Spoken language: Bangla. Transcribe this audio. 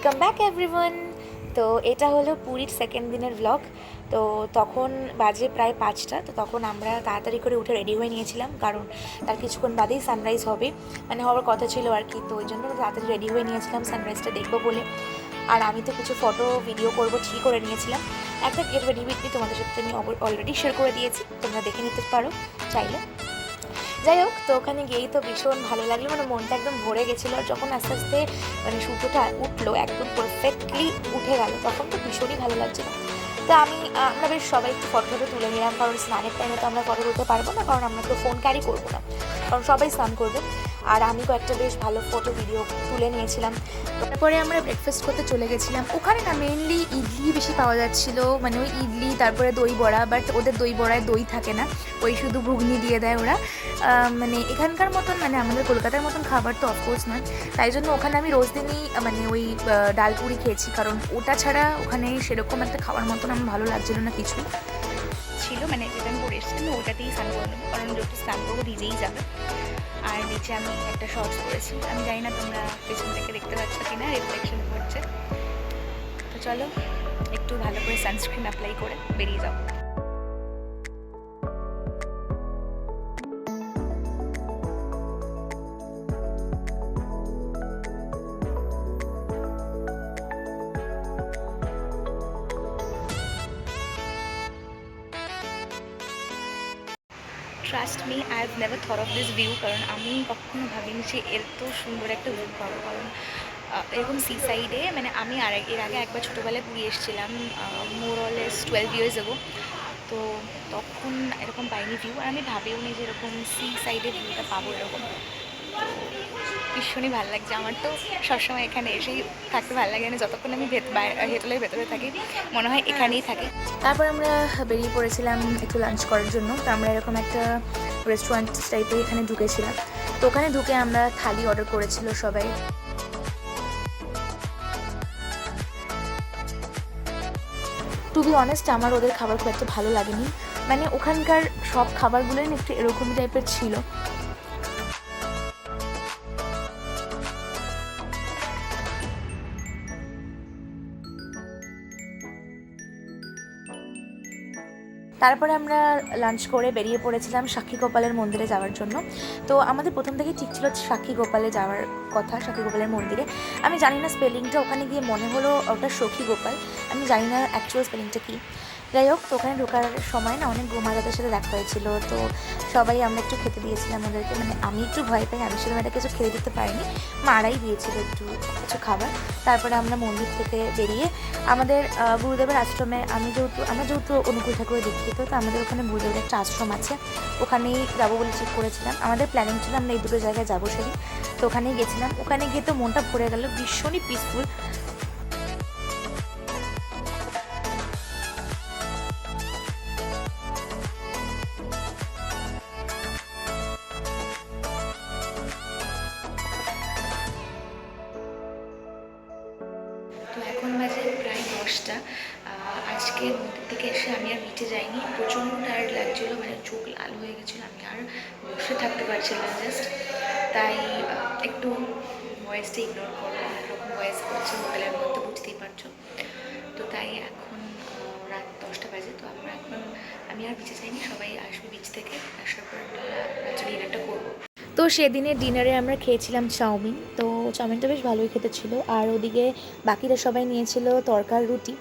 Welcome back everyone. তো এটা হলো পুরীর সেকেন্ড দিনের ব্লগ। তো তখন বাজে প্রায় 5টা। তো তখন আমরা তাড়াতাড়ি করে উঠে রেডি হয়ে নিয়েছিলাম, কারণ তার কিছুক্ষণ বাদেই সানরাইজ হবে, মানে হওয়ার কথা ছিল আর কি। তো ওই জন্য তাড়াতাড়ি রেডি হয়ে নিয়েছিলাম সানরাইজটা দেখবো বলে। আর আমি তো কিছু ফটো ভিডিও করবো ঠিক করে নিয়েছিলাম। একটা গেট রেডি উইথ মি তোমাদের সাথে আমি অলরেডি শেয়ার করে দিয়েছি, তোমরা দেখে নিতে পারো চাইলে। যাই হোক, তো ওখানে গিয়েই তো ভীষণ ভালো লাগলো, মানে মনটা একদম ভরে গেছিলো। আর যখন আস্তে আস্তে মানে সূর্যটা উঠলো, একদম পারফেক্টলি উঠে গেল, তখন তো ভীষণই ভালো লাগছিলো। তো আমরা বেশ সবাই একটু ফটো তুলে নিলাম, কারণ স্নানের টাইমে তো আমরা ফটো তুলতে পারবো না, কারণ আমরা তো ফোন ক্যারি করবো না, কারণ সবাই স্নান করবে। আর আমি কয়েকটা বেশ ভালো ফটো ভিডিও তুলে নিয়েছিলাম। তারপরে আমরা ব্রেকফাস্ট করতে চলে গেছিলাম। ওখানে না মেনলি ইডলি বেশি পাওয়া যাচ্ছিলো, মানে ওই ইডলি, তারপরে দই বড়া। বাট ওদের দই বড়ায় দই থাকে না, ওই শুধু ঘুগনি দিয়ে দেয় ওরা। মানে এখানকার মতন, মানে আমাদের কলকাতার মতন খাবার তো অফকোর্স নয়। তাই জন্য ওখানে আমি রোজ দিনই মানে ওই ডালপুরি খেয়েছি, কারণ ওটা ছাড়া ওখানে সেরকম একটা খাওয়ার মতন আমার ভালো লাগছিলো না কিছু ছিল। মানে যেটা আমি পরে এসেছিলাম ওটাতেই স্নান করে নেবো, কারণ যখন স্নান করবো ভিজেই যাবে। আর নিচে আমি একটা শর্টস করেছি, আমি জানি না তোমরা পেছন থেকে দেখতে পাচ্ছ কিনা, রিফ্লেকশন করছে। তো চলো একটু ভালো করে সানস্ক্রিন অ্যাপ্লাই করে বেরিয়ে যাও। Trust me, I have never thought of this view, কারণ আমি কখনো ভাবিনি যে এত সুন্দর একটা ভিউ পাবো। কারণ এরকম সি সাইডে, মানে আমি এর আগে একবার ছোটোবেলায় পুরী এসেছিলাম, মোর অলেস 12 ইয়ার্স এগো। তো তখন এরকম পাইনি ভিউ, আর আমি ভাবিও নি যে এরকম সি সাইডে ভিউটা পাবো এরকম। তো ভীষণই ভালো লাগছে আমার। তো সবসময় এখানে এসেই থাকতে ভালো লাগে না, যতক্ষণ আমি হেতলের ভেতরে থাকি মনে হয় এখানেই থাকি। তারপর আমরা বেরিয়ে পড়েছিলাম একটু লাঞ্চ করার জন্য। তো আমরা এরকম একটা রেস্টুরেন্ট টাইপের এখানে ঢুকেছিলাম। তো ওখানে ঢুকে আমরা থালি অর্ডার করেছিল সবাই। টু বি অনেস্ট, আমার ওদের খাবার খুব একটা ভালো লাগেনি, মানে ওখানকার সব খাবারগুলোই একটু এরকমই টাইপের ছিল। তারপরে আমরা লাঞ্চ করে বেরিয়ে পড়েছিলাম সাক্ষী গোপালের মন্দিরে যাওয়ার জন্য। তো আমাদের প্রথম থেকেই ঠিক ছিল সাক্ষী গোপালে যাওয়ার কথা, সাক্ষী গোপালের মন্দিরে। আমি জানি না স্পেলিংটা, ওখানে গিয়ে মনে হলো ওটা সখী গোপাল, আমি জানি না অ্যাকচুয়াল স্পেলিংটা কী। যাই হোক, তো ওখানে ঢোকার সময় না অনেক গোমাতাদের সাথে দেখা হয়েছিল। তো সবাই আমরা একটু খেতে দিয়েছিলাম ওদেরকে, মানে আমি একটু ভয় পাই, আমি সেরকম একটা কিছু খেতে দিতে পারিনি, মারাই দিয়েছিল একটু কিছু খাবার। তারপরে আমরা মন্দির থেকে বেরিয়ে আমাদের গুরুদেবের আশ্রমে, আমরা যেহেতু অনুকূল ঠাকুরের দীক্ষিত, তো আমাদের ওখানে গুরুদেবের একটা আশ্রম আছে, ওখানেই যাবো বলে ঠিক করেছিলাম। আমাদের প্ল্যানিং ছিল আমরা এই দুটো জায়গায় যাবো সেদিন। তো ওখানেই গেছিলাম, ওখানে গিয়ে তো মনটা ভরে গেল, ভীষণই পিসফুল। তো এখন বাজে প্রায় 10টা। আজকে মন্দির থেকে এসে আমি আর বিচে যাইনি, প্রচণ্ড টায়ার্ড লাগছিলো, মানে চোখ লাল হয়ে গেছিলো, আমি আর বসে থাকতে পারছিলাম জাস্ট। তাই একটু ভয়েসটা ইগনোর করবো, এরকম ভয়েস করছে মোবাইলের মধ্যে, বুঝতেই পারছো। তো তাই এখন রাত 10টা বাজে। তো আমি আর বিচে যাইনি, সবাই আসবে বিচ থেকে, আসার পর ডিনারটা করবো। তো সেদিনের ডিনারে আমরা খেয়েছিলাম চাউমিন। তো চাউমিনটা বেশ ভালোই খেতে ছিল। আর ওদিকে বাকিরা সবাই নিয়েছিল তরকার রুটি।